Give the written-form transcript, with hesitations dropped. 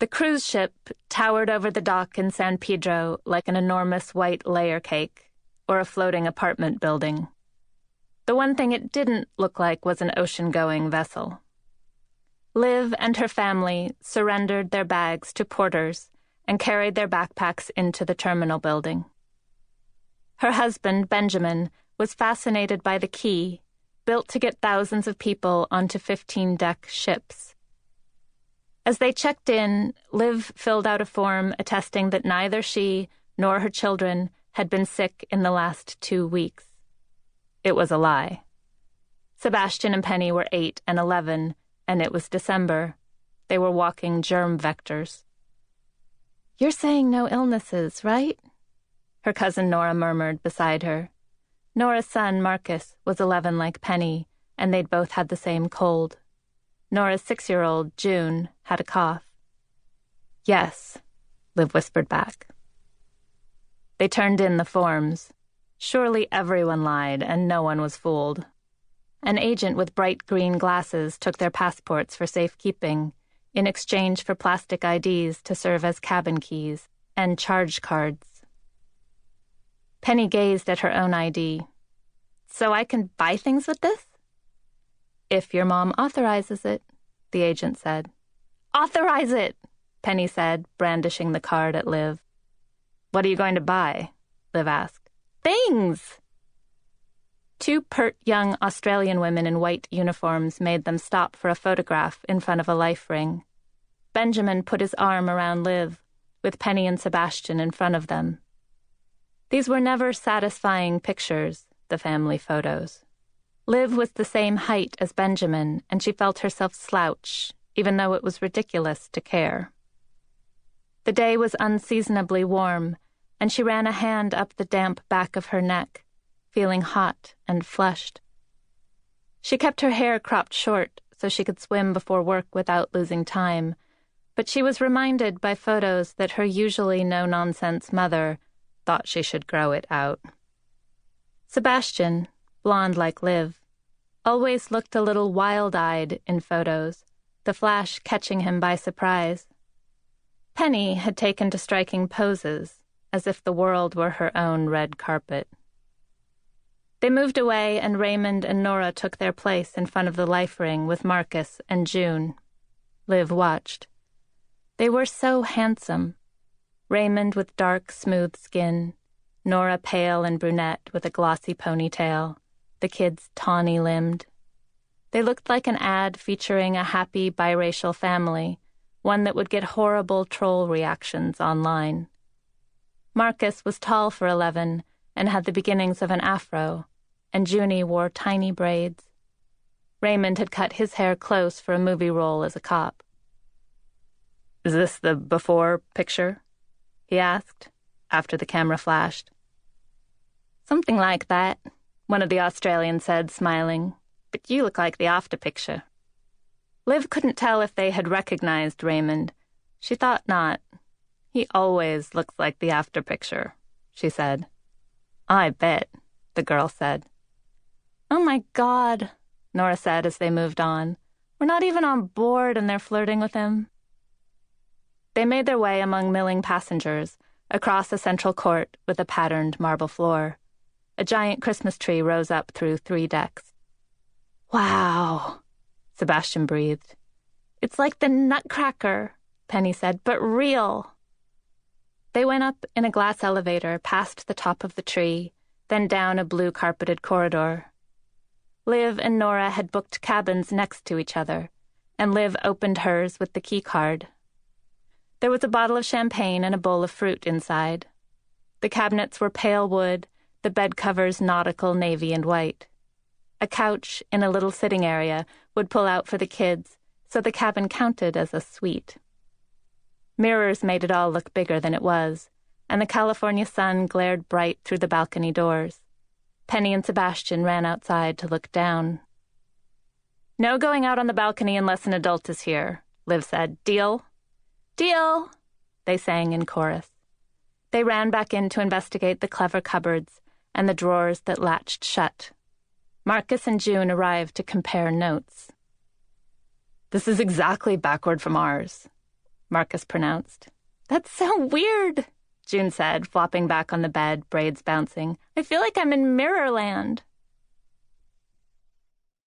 The cruise ship towered over the dock in San Pedro like an enormous white layer cake or a floating apartment building. The one thing it didn't look like was an ocean-going vessel. Liv and her family surrendered their bags to porters and carried their backpacks into the terminal building. Her husband, Benjamin, was fascinated by the quay, built to get thousands of people onto 15-deck ships. As they checked in, Liv filled out a form attesting that neither she nor her children had been sick in the last 2 weeks. It was a lie. Sebastian and Penny were 8 and 11, and it was December. They were walking germ vectors. "You're saying no illnesses, right?" her cousin Nora murmured beside her. Nora's son, Marcus, was 11 like Penny, and they'd both had the same cold. Nora's 6-year-old, June, had a cough. "Yes," Liv whispered back. They turned in the forms. Surely everyone lied, and no one was fooled. An agent with bright green glasses took their passports for safekeeping, in exchange for plastic IDs to serve as cabin keys, and charge cards. Penny gazed at her own ID. "So I can buy things with this?" "If your mom authorizes it," the agent said. "Authorize it," Penny said, brandishing the card at Liv. "What are you going to buy?" Liv asked. "Things!" 2 pert young Australian women in white uniforms made them stop for a photograph in front of a life ring. Benjamin put his arm around Liv, with Penny and Sebastian in front of them. These were never satisfying pictures, the family photos. Liv was the same height as Benjamin, and she felt herself slouch, even though it was ridiculous to care. The day was unseasonably warm, and she ran a hand up the damp back of her neck, feeling hot and flushed. She kept her hair cropped short so she could swim before work without losing time, but she was reminded by photos that her usually no-nonsense mother thought she should grow it out. Sebastian, blonde like Liv, always looked a little wild-eyed in photos, the flash catching him by surprise. Penny had taken to striking poses, as if the world were her own red carpet. They moved away, and Raymond and Nora took their place in front of the life ring with Marcus and June. Liv watched. They were so handsome. Raymond with dark, smooth skin, Nora pale and brunette with a glossy ponytail, the kids tawny-limbed. They looked like an ad featuring a happy biracial family, one that would get horrible troll reactions online. Marcus was tall for 11 and had the beginnings of an afro, and Junie wore tiny braids. Raymond had cut his hair close for a movie role as a cop. "Is this the before picture?" he asked, after the camera flashed. "Something like that," one of the Australians said, smiling. "But you look like the after picture." Liv couldn't tell if they had recognized Raymond. She thought not. "He always looks like the after picture," she said. "I bet," the girl said. "Oh my God," Nora said as they moved on. "We're not even on board and they're flirting with him." They made their way among milling passengers, across a central court with a patterned marble floor. A giant Christmas tree rose up through 3 decks. "Wow," Sebastian breathed. "It's like the Nutcracker," Penny said, "but real." They went up in a glass elevator past the top of the tree, then down a blue-carpeted corridor. Liv and Nora had booked cabins next to each other, and Liv opened hers with the key card. There was a bottle of champagne and a bowl of fruit inside. The cabinets were pale wood, the bed covers nautical navy and white. A couch in a little sitting area would pull out for the kids, so the cabin counted as a suite. Mirrors made it all look bigger than it was, and the California sun glared bright through the balcony doors. Penny and Sebastian ran outside to look down. "No going out on the balcony unless an adult is here," Liv said. "Deal?" "Deal!" they sang in chorus. They ran back in to investigate the clever cupboards and the drawers that latched shut. Marcus and June arrived to compare notes. "This is exactly backward from ours," Marcus pronounced. That's so weird, June said, flopping back on the bed, braids bouncing. I feel like I'm in Mirrorland.